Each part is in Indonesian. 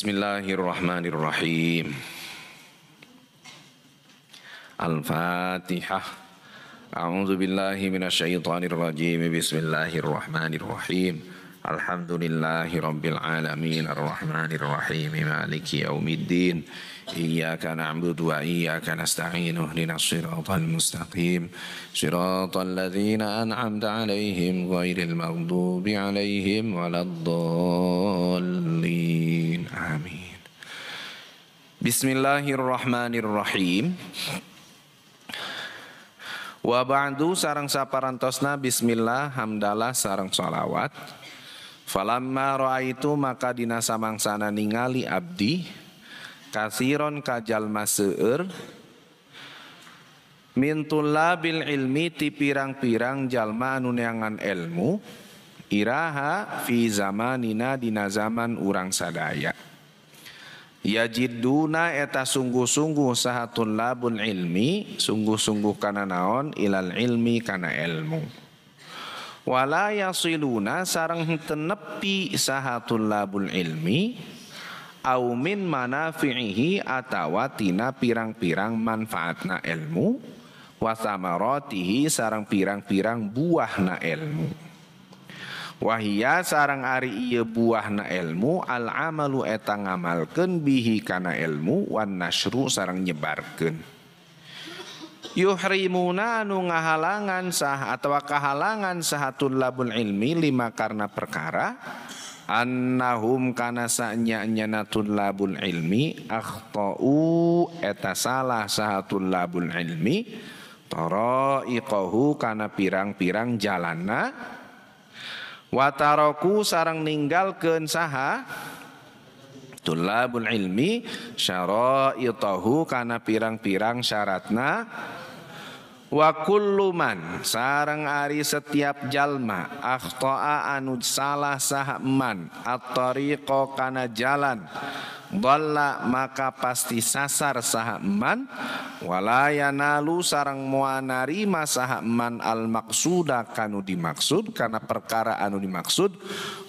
Bismillahirrahmanirrahim. Al-Fatihah. A'udzu billahi minasyaitonir rajim. Bismillahirrahmanirrahim. Alhamdulillahi rabbil alamin arrahmanir rahim maliki yaumiddin. Iyyaka na'budu wa iyyaka nasta'in ihdinas siratal mustaqim siratal ladzina an'amta 'alaihim ghairil maghdubi 'alaihim waladdallin. Amin. Bismillahirrahmanirrahim. Wa ba'du sareng saparantosna bismillah hamdalah sareng sholawat. Falamma ra'aitu maka dina samangsana ningali abdi kasiron kajalma seueur min tullabil ilmi ti pirang-pirang jalma anu neangan ilmu iraha fi zamanina dina zaman urang sadaya. Yajidduna eta sungguh-sungguh saha tullabul ilmi sungguh-sungguh kana naon ilal ilmi kana ilmu. Wala yasiluna sareng henteu nepi saha tullabul ilmi au min manafi'ihi atawa tina pirang-pirang manfaatna ilmu wa samaratihi sareng pirang-pirang buahna ilmu. Wahia sareng ari ieu buahna ilmu al amalu eta ngamalkeun bihi kana ilmu wan nasyru sareng nyebarkeun. Yuhrimuna anu ngahalangan sah atawa kahalangan sahatul labul ilmi lima karena perkara annahum kana sanya-nyana tullabul ilmi akhtau eta salah sahatul labul ilmi taraiqahu kana pirang-pirang jalanna wataraku sareng ninggalkeun saha tullabul ilmi syara'itahu kana pirang-pirang syaratna wa kullu man sareng ari setiap jalma akhta'a anu salah saha man at-tariqa kana jalan dhalla maka pasti sasar saha man wala yanalu sareng moal narima saha man al maqsuda kanu dimaksud kana perkara anu dimaksud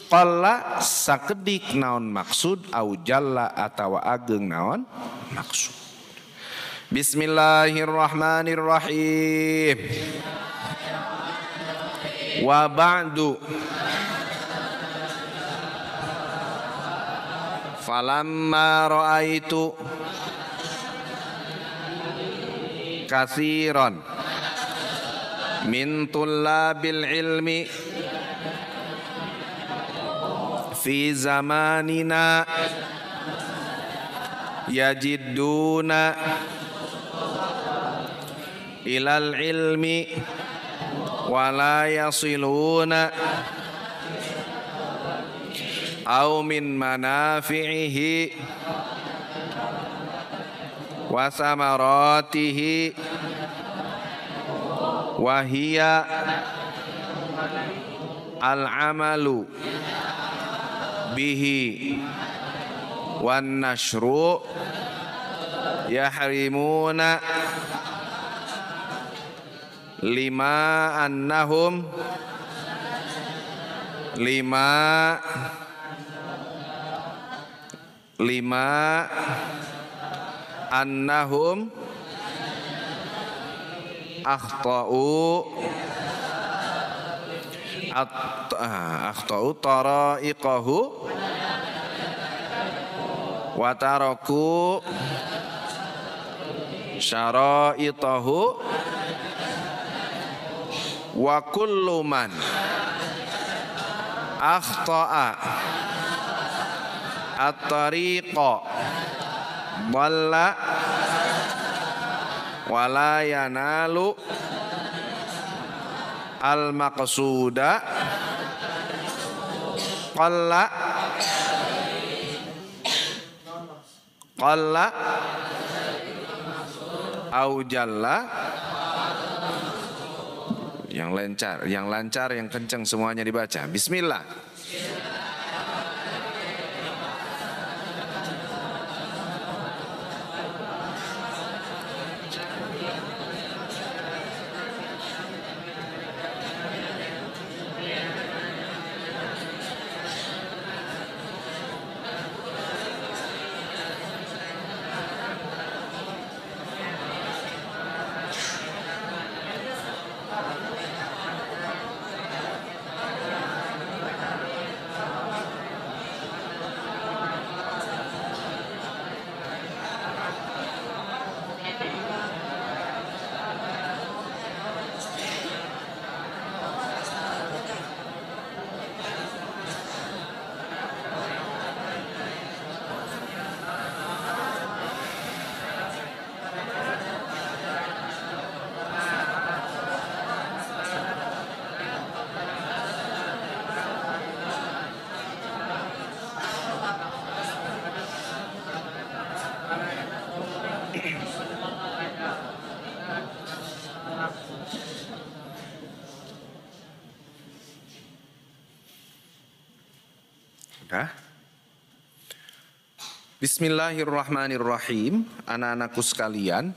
qalla sakedik naon maksud au jalla atawa ageng naon maksud. Bismillahirrahmanirrahim. Wa ba'du falamma ra'aitu katsiran min tullabil ilmi fi zamanina yajidduna ilal ilmi wala yasiluna au min manafi'ihi wa samaratihi wa hiya al amalu bihi wan nashru yahrimuna lima annahum akhtau taraiqahu wa taraku syara'itahu wa kullu man akhta'a at-tariqa dhalla wala yanalu al-maqsuda qalla au jalla. Yang lancar, yang kencang semuanya dibaca. Bismillah. Makkah. Bismillahirrahmanirrahim. Anak-anakku sekalian,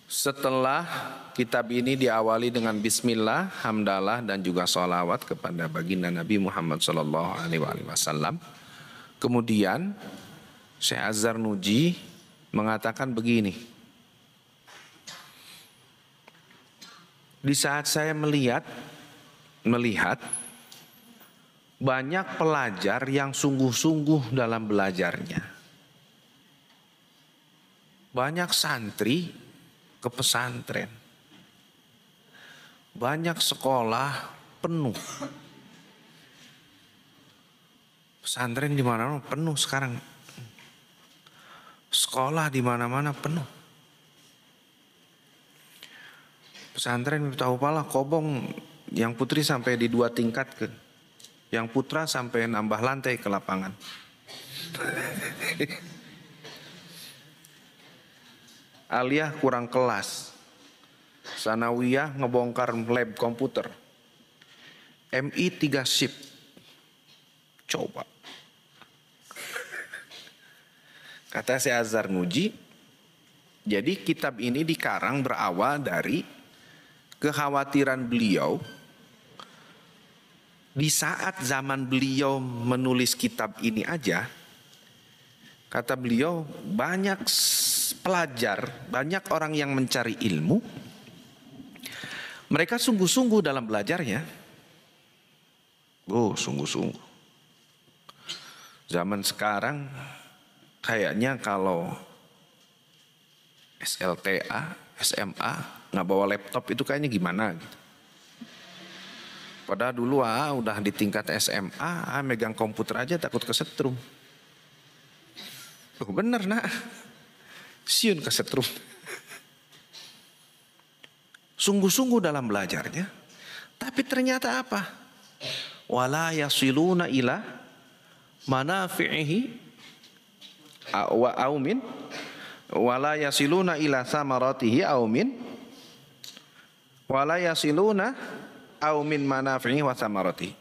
setelah kitab ini diawali dengan bismillah, hamdalah dan juga sholawat kepada baginda Nabi Muhammad SAW, kemudian Syekh Az-Zarnuji mengatakan begini. Di saat saya melihat banyak pelajar yang sungguh-sungguh dalam belajarnya. Banyak santri ke pesantren. Banyak sekolah penuh. Pesantren di mana-mana penuh sekarang. Sekolah di mana-mana penuh. Pesantren tahu pala kobong yang putri sampai di 2 tingkat ke. Yang putra sampai nambah lantai ke lapangan. Aliyah kurang kelas. Sanawiyah ngebongkar lab komputer. MI 3 shift. Coba. Kata Syekh Az-Zarnuji, jadi kitab ini dikarang berawal dari kekhawatiran beliau. Di saat zaman beliau menulis kitab ini aja, kata beliau, banyak pelajar, banyak orang yang mencari ilmu. Mereka sungguh-sungguh dalam belajarnya. Sungguh-sungguh. Zaman sekarang kayaknya kalau SLTA, SMA nggak bawa laptop itu kayaknya gimana gitu. Padahal dulu udah di tingkat SMA, megang komputer aja takut kesetrum. Bener nak, siun kesetrum. Sungguh-sungguh dalam belajarnya, tapi ternyata apa? Wala yasiluna ila manafi'ihi wa aumin, wala yasiluna ila samaratihi aumin, wala yasiluna aumin manafi'i wa samarati.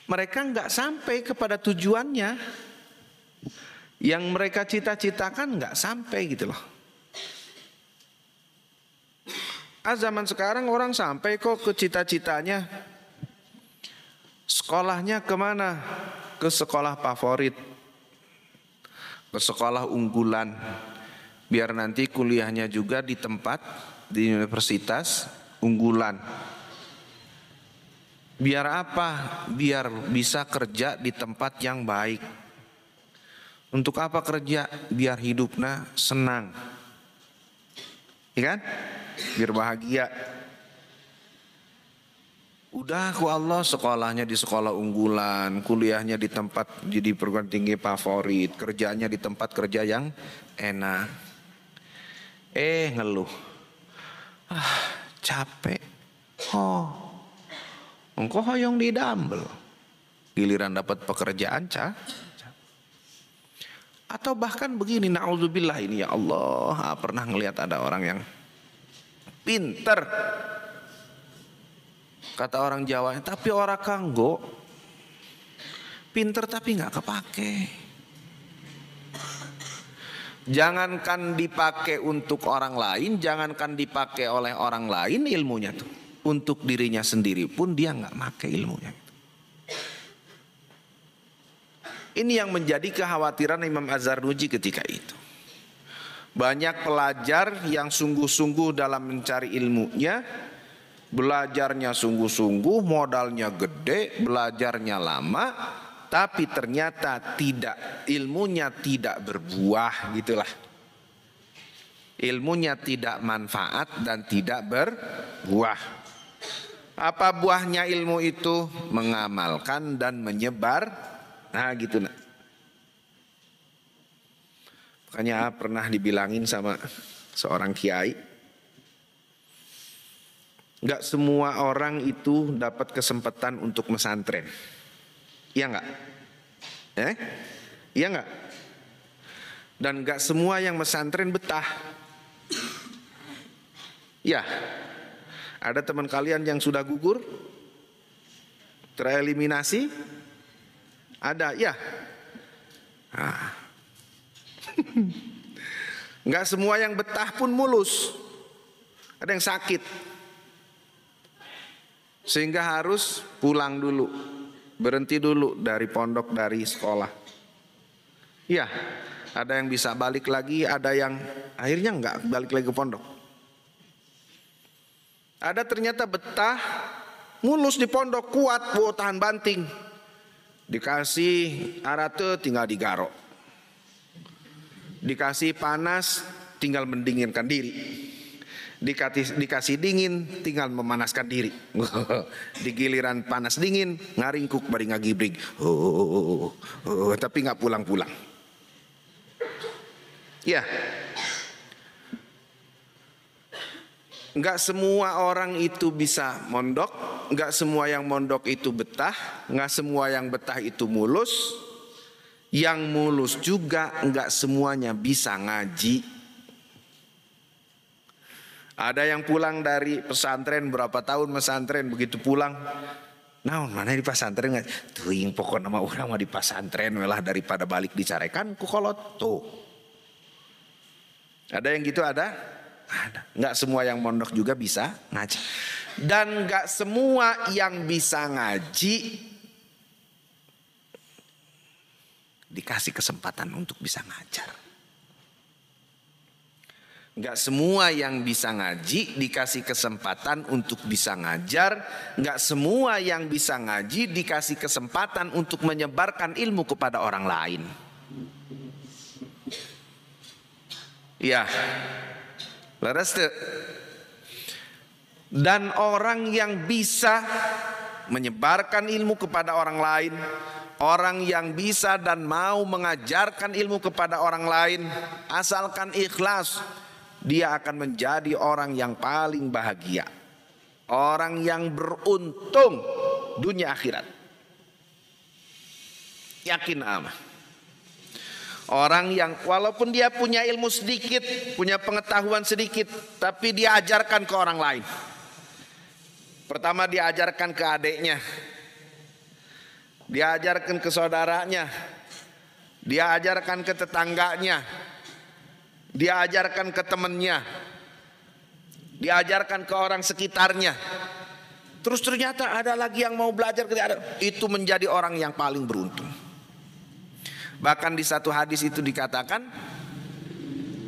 Mereka enggak sampai kepada tujuannya. Yang mereka cita-citakan enggak sampai gitu loh. Zaman sekarang orang sampai kok ke cita-citanya. Sekolahnya kemana? Ke sekolah favorit. Ke sekolah unggulan. Biar nanti kuliahnya juga di tempat, di universitas unggulan. Biar apa? Biar bisa kerja di tempat yang baik. Untuk apa kerja? Biar hidupnya senang. Iya kan? Biar bahagia. Udah ku Allah sekolahnya di sekolah unggulan, kuliahnya di tempat jadi perguruan tinggi favorit, kerjanya di tempat kerja yang enak. Ngeluh. Capek. Engkau hoyong di dambel. Giliran dapat pekerjaan atau bahkan begini, na'udzubillah ini ya Allah, pernah ngelihat ada orang yang pinter. Kata orang Jawa, tapi orang kanggo. Pinter tapi nggak kepake. Jangankan dipakai untuk orang lain, jangankan dipakai oleh orang lain ilmunya tuh. Untuk dirinya sendiri pun dia nggak pakai ilmunya. Ini yang menjadi kekhawatiran Imam Az-Zarnuji ketika itu. Banyak pelajar yang sungguh-sungguh dalam mencari ilmunya, belajarnya sungguh-sungguh, modalnya gede, belajarnya lama, tapi ternyata ilmunya tidak berbuah gitulah. Ilmunya tidak manfaat dan tidak berbuah. Apa buahnya ilmu itu? Mengamalkan dan menyebar. Nah gitu nak. Makanya pernah dibilangin sama seorang kiai, gak semua orang itu dapat kesempatan untuk mesantren. Iya gak? Iya gak? Dan gak semua yang mesantren betah. Ya. Ada teman kalian yang sudah gugur, tereliminasi, Ada, ya. Nah. Nggak semua yang betah pun mulus. Ada yang sakit. Sehingga harus pulang dulu. Berhenti dulu dari pondok, dari sekolah. Ya, ada yang bisa balik lagi, ada yang akhirnya nggak balik lagi ke pondok. Ada ternyata betah, mulus di pondok, kuat, tahan banting. Dikasih arate tinggal digarok. Dikasih panas tinggal mendinginkan diri. Dikasih dingin tinggal memanaskan diri. Di giliran panas dingin ngaringkuk bari ngagibrig. Tapi nggak pulang-pulang. Ya. Nggak semua orang itu bisa mondok, nggak semua yang mondok itu betah, nggak semua yang betah itu mulus. Yang mulus juga nggak semuanya bisa ngaji. Ada yang pulang dari pesantren berapa tahun pesantren, begitu pulang, nah mana di pesantren nggak? Tuing pokoknya nama orang mah di pesantren lah daripada balik dicarekan ku kolot tuh. Ada yang gitu ada. Nggak semua yang mondok juga bisa ngaji. Dan nggak semua yang bisa ngaji dikasih kesempatan untuk bisa ngajar. Nggak semua yang bisa ngaji dikasih kesempatan untuk bisa ngajar. Nggak semua yang bisa ngaji dikasih kesempatan untuk menyebarkan ilmu kepada orang lain. Ya. Laras tuh. Dan orang yang bisa menyebarkan ilmu kepada orang lain, orang yang bisa dan mau mengajarkan ilmu kepada orang lain, asalkan ikhlas, dia akan menjadi orang yang paling bahagia, orang yang beruntung dunia akhirat. Yakin amah. Orang yang walaupun dia punya ilmu sedikit, punya pengetahuan sedikit, tapi dia ajarkan ke orang lain. Pertama dia ajarkan ke adiknya, dia ajarkan ke saudaranya, dia ajarkan ke tetangganya, dia ajarkan ke temannya, dia ajarkan ke orang sekitarnya. Terus ternyata ada lagi yang mau belajar, itu menjadi orang yang paling beruntung. Bahkan di satu hadis itu dikatakan,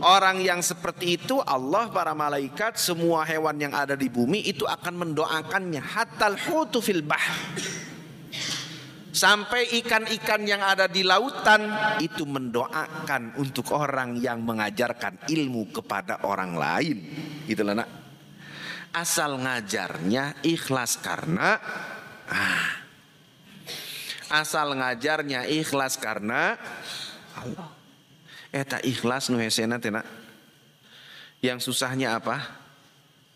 orang yang seperti itu Allah, para malaikat, semua hewan yang ada di bumi itu akan mendoakannya. Hatal hutu fil bahr. Sampai ikan-ikan yang ada di lautan itu mendoakan untuk orang yang mengajarkan ilmu kepada orang lain. Itulah nak. Asal ngajarnya ikhlas karena asal ngajarnya ikhlas karena Allah. Eta ikhlas nu hesena teh nak. Yang susahnya apa?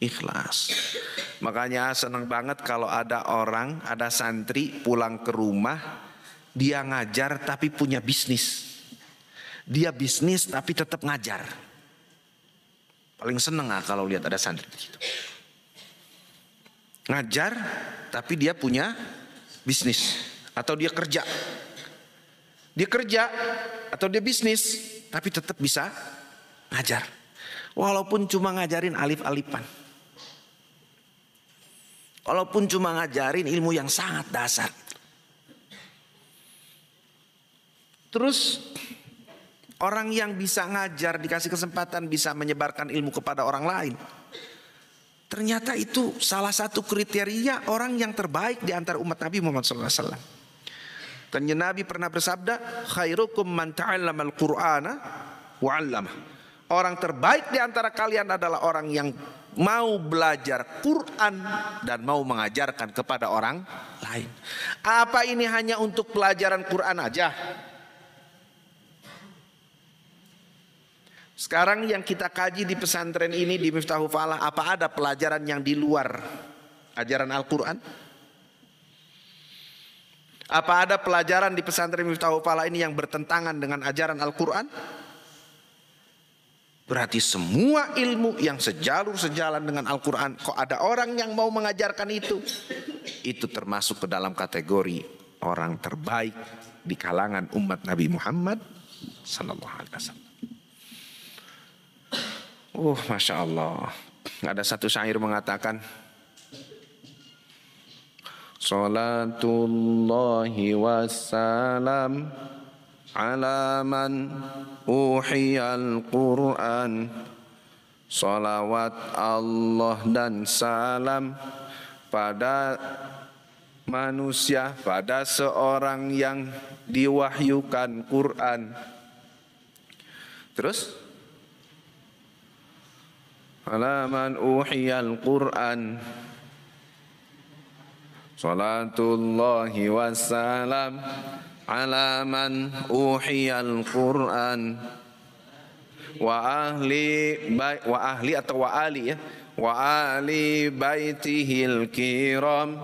Ikhlas. Makanya senang banget kalau ada orang, ada santri pulang ke rumah, dia ngajar tapi punya bisnis. Dia bisnis tapi tetap ngajar. Paling seneng kalau lihat ada santri begitu. Ngajar tapi dia punya bisnis. Atau dia kerja. Dia kerja atau dia bisnis tapi tetap bisa ngajar. Walaupun cuma ngajarin alif-alifan. Walaupun cuma ngajarin ilmu yang sangat dasar. Terus orang yang bisa ngajar dikasih kesempatan bisa menyebarkan ilmu kepada orang lain. Ternyata itu salah satu kriteria orang yang terbaik di antara umat Nabi Muhammad SAW. Tanya Nabi pernah bersabda, khairukum man ta'allamal Qur'ana wa 'allamah. Orang terbaik di antara kalian adalah orang yang mau belajar Quran dan mau mengajarkan kepada orang lain. Apa ini hanya untuk pelajaran Quran aja? Sekarang yang kita kaji di pesantren ini di Miftahul Falah, apa ada pelajaran yang di luar ajaran Al-Quran? Apa ada pelajaran di pesantren Miftahul Falah ini yang bertentangan dengan ajaran Al-Quran? Berarti semua ilmu yang sejalan dengan Al-Quran, kok ada orang yang mau mengajarkan itu termasuk ke dalam kategori orang terbaik di kalangan umat Nabi Muhammad sallallahu alaihi wasallam. Masya Allah. Ada satu syair mengatakan, salatullahi wassalam ala man uhiyal Qur'an. Salawat Allah dan salam pada manusia, pada seorang yang diwahyukan Quran. Terus ala man uhiyal Quran. Salatullahi wassalam ala man uhiyal Quran. Wa ahli atau wa ali ya. Wa ali baitihil kiram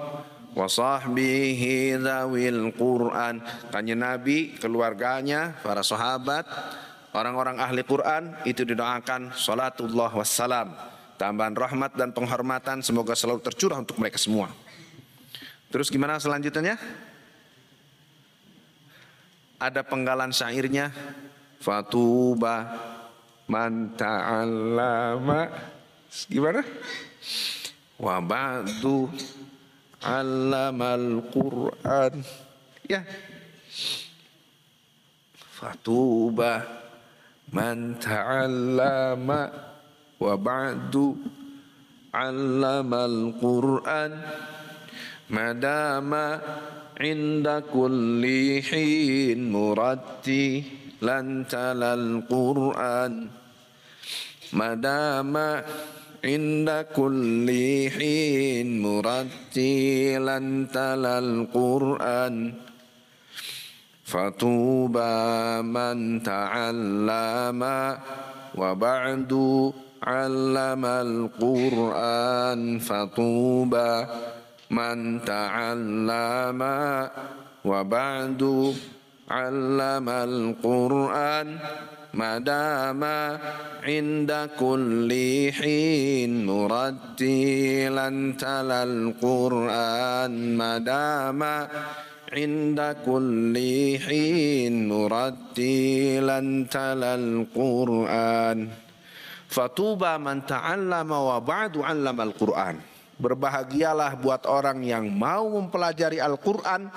wa sahbihi dzawil Quran. Kanjeng Nabi, keluarganya, para sahabat, orang-orang ahli Quran itu didoakan salatullah wassalam, tambahan rahmat dan penghormatan semoga selalu tercurah untuk mereka semua. Terus gimana selanjutnya? Ada penggalan syairnya, fatuba man ta'allama, gimana? Wa ba'du 'allamal Qur'an. Ya. Fatuba man ta'allama wa ba'du 'allamal Qur'an madama inda kulli hin muratti lan talal Qur'an madama inda kulli hin muratti lan talal Qur'an fatuba man ta'allama wa ba'du 'allamal Qur'an fatuba man ta'allama wa ba'du 'allamal Qur'an madama inda kulli hin murattilan talal Qur'an madama inda kulli hin murattilan talal Qur'an fatuba man ta'allama wa ba'du 'allamal Qur'an. Berbahagialah buat orang yang mau mempelajari Al-Quran.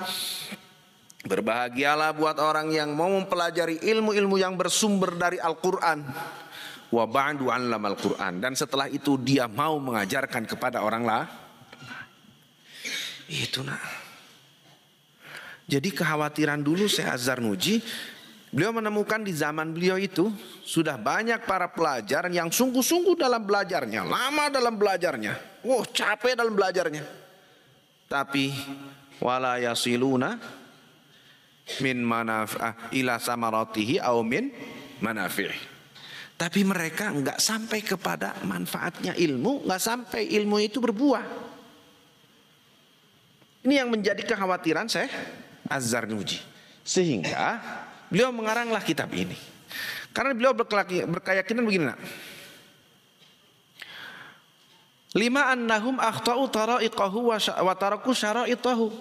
Berbahagialah buat orang yang mau mempelajari ilmu-ilmu yang bersumber dari Al-Quran. Wa ba'du 'allamal Qur'an. Dan setelah itu dia mau mengajarkan kepada orang lain. Itu nak. Jadi kekhawatiran dulu Syekh Az-Zarnuji, beliau menemukan di zaman beliau itu sudah banyak para pelajar yang sungguh-sungguh dalam belajarnya, lama dalam belajarnya. Capek dalam belajarnya. Tapi wala yasiluna min ila samaratihi au min manafi'i. Tapi mereka enggak sampai kepada manfaatnya ilmu, enggak sampai ilmu itu berbuah. Ini yang menjadi kekhawatiran Syekh Az-Zarnuji. Sehingga beliau mengaranglah kitab ini. Karena beliau berkeyakinan begini nak. Lima annahum akhtau tara'iqahu wa taraku syara'itahu.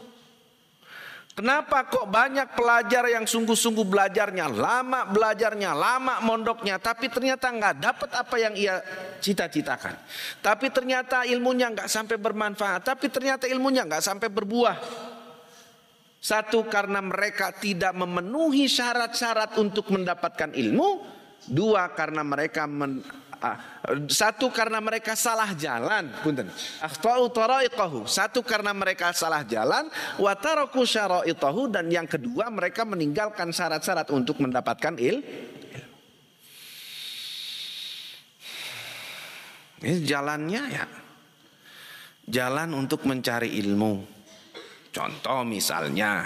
Kenapa kok banyak pelajar yang sungguh-sungguh belajarnya, lama mondoknya, tapi ternyata nggak dapat apa yang ia cita-citakan. Tapi ternyata ilmunya nggak sampai bermanfaat, tapi ternyata ilmunya nggak sampai berbuah. Satu, karena mereka tidak memenuhi syarat-syarat untuk mendapatkan ilmu. Dua, karena mereka satu, karena mereka salah jalan. Akhtau tara'iqahu. Satu, karena mereka salah jalan. Wa taraku syara'itahu. Dan yang kedua, mereka meninggalkan syarat-syarat untuk mendapatkan ilmu. Ini jalannya ya, jalan untuk mencari ilmu. Contoh misalnya,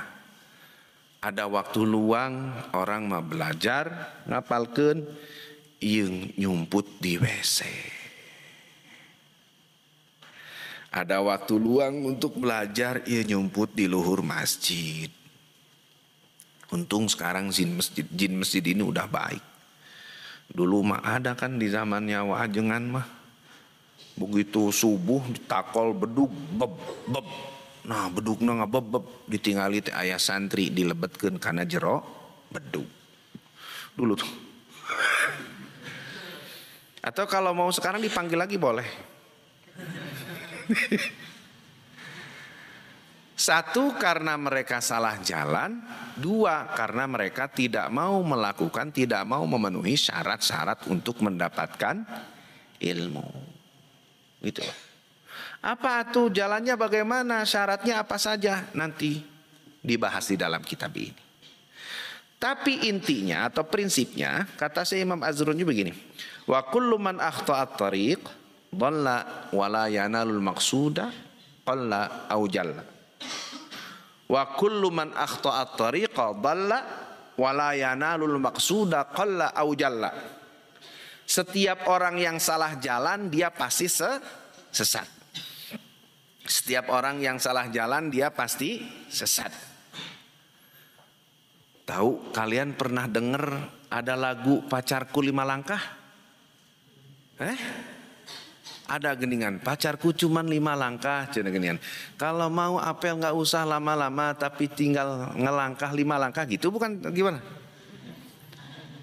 ada waktu luang orang mau belajar, ngapalkeun yang nyumput di WC. Ada waktu luang untuk belajar, ia nyumput di luhur masjid. Untung sekarang jin masjid ini udah baik. Dulu mah ada kan di zamannya Wajengan mah. Begitu subuh ditakol bedug beb beb. Nah bedugna ngabebeb ditingali teh aya santri dilebetkeun kana jero bedug. Dulu tuh. Atau kalau mau sekarang dipanggil lagi boleh. Satu, karena mereka salah jalan. Dua, karena mereka tidak mau melakukan, tidak mau memenuhi syarat-syarat untuk mendapatkan ilmu. Gitu. Apa tuh jalannya bagaimana, syaratnya apa saja, nanti dibahas di dalam kitab ini. Tapi intinya atau prinsipnya, kata si Imam Az-Zurunji begini. Wa kullu man akhta'at tariq dhalla wa la yanalul maqsuda qalla aw jalla. Wa kullu man akhta'at tariqa dhalla wa la yanalul maqsuda qalla aw jalla. Setiap orang yang salah jalan dia pasti sesat. Setiap orang yang salah jalan dia pasti sesat. Tahu, kalian pernah dengar ada lagu Pacarku 5 Langkah? Ada geningan, pacarku cuman 5 langkah, cina geningan. Kalau mau apel nggak usah lama-lama, tapi tinggal ngelangkah 5 langkah gitu, bukan gimana?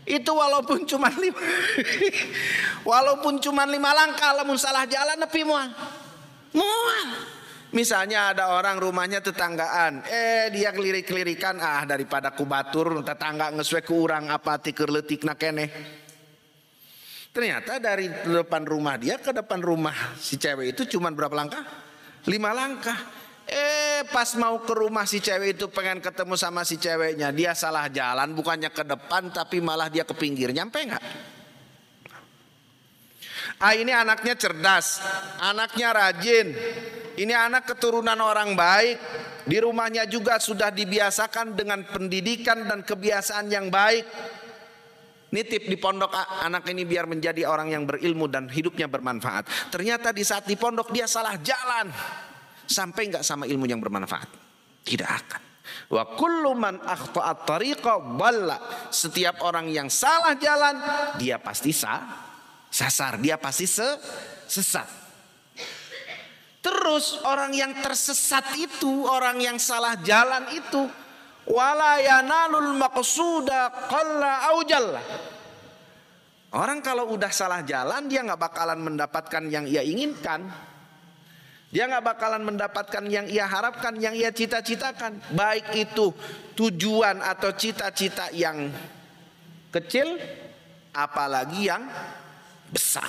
Itu walaupun cuman 5 walaupun cuman 5 langkah, lamun salah jalan nepi mual. Misalnya ada orang rumahnya tetanggaan, dia kelirik-kelirikan, daripada kubatur tetangga ngeswe ku urang apa ti keur leutikna keneh. Ternyata dari depan rumah dia ke depan rumah si cewek itu cuma berapa langkah? 5 langkah. Pas mau ke rumah si cewek itu pengen ketemu sama si ceweknya, dia salah jalan, bukannya ke depan tapi malah dia ke pinggir. Nyampe nggak? Ini anaknya cerdas, anaknya rajin, ini anak keturunan orang baik. Di rumahnya juga sudah dibiasakan dengan pendidikan dan kebiasaan yang baik. Nitip di pondok anak ini biar menjadi orang yang berilmu dan hidupnya bermanfaat. Ternyata di saat di pondok dia salah jalan, sampai nggak sama ilmu yang bermanfaat, tidak akan. Wa kullu man akhta'at tariqa dhalla. Setiap orang yang salah jalan dia pasti sasar, dia pasti sesat. Terus orang yang tersesat itu, orang yang salah jalan itu, wala yanalul maqsuda qalla au jalla. Orang kalau udah salah jalan dia nggak bakalan mendapatkan yang ia inginkan. Dia nggak bakalan mendapatkan yang ia harapkan, yang ia cita-citakan. Baik itu tujuan atau cita-cita yang kecil, apalagi yang besar.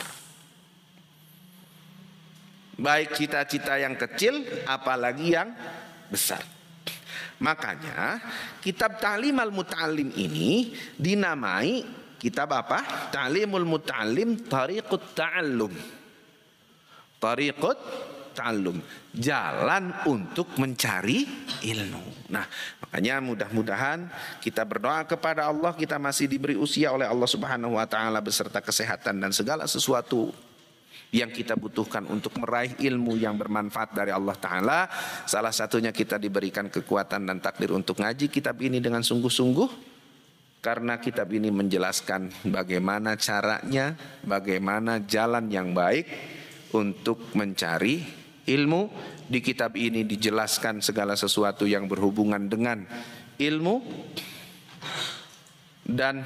Baik cita-cita yang kecil, apalagi yang besar. Makanya kitab Ta'limul Muta'allim ini dinamai kitab apa? Ta'limul Muta'allim Tariqut Ta'allum. Tariqut Ta'allum, jalan untuk mencari ilmu. Nah, makanya mudah-mudahan kita berdoa kepada Allah, kita masih diberi usia oleh Allah Subhanahu wa taala beserta kesehatan dan segala sesuatu yang kita butuhkan untuk meraih ilmu yang bermanfaat dari Allah Ta'ala. Salah satunya kita diberikan kekuatan dan takdir untuk ngaji kitab ini dengan sungguh-sungguh, karena kitab ini menjelaskan bagaimana caranya, bagaimana jalan yang baik untuk mencari ilmu. Di kitab ini dijelaskan segala sesuatu yang berhubungan dengan ilmu. Dan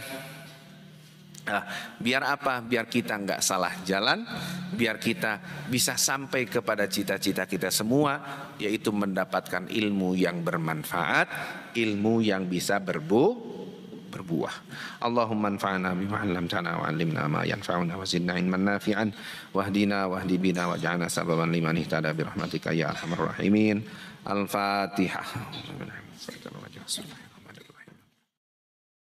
biar apa? Biar kita nggak salah jalan, biar kita bisa sampai kepada cita-cita kita semua, yaitu mendapatkan ilmu yang bermanfaat, ilmu yang bisa berbuah. Allahumma anfa'na bima 'allamtana wa 'allimna ma yanfa'una wa zidna ilman nafi'an wahdina wahdi bina waj'alna sababan liman ihtada bi rahmatika ya arhamar rahimin. Al-Fatihah.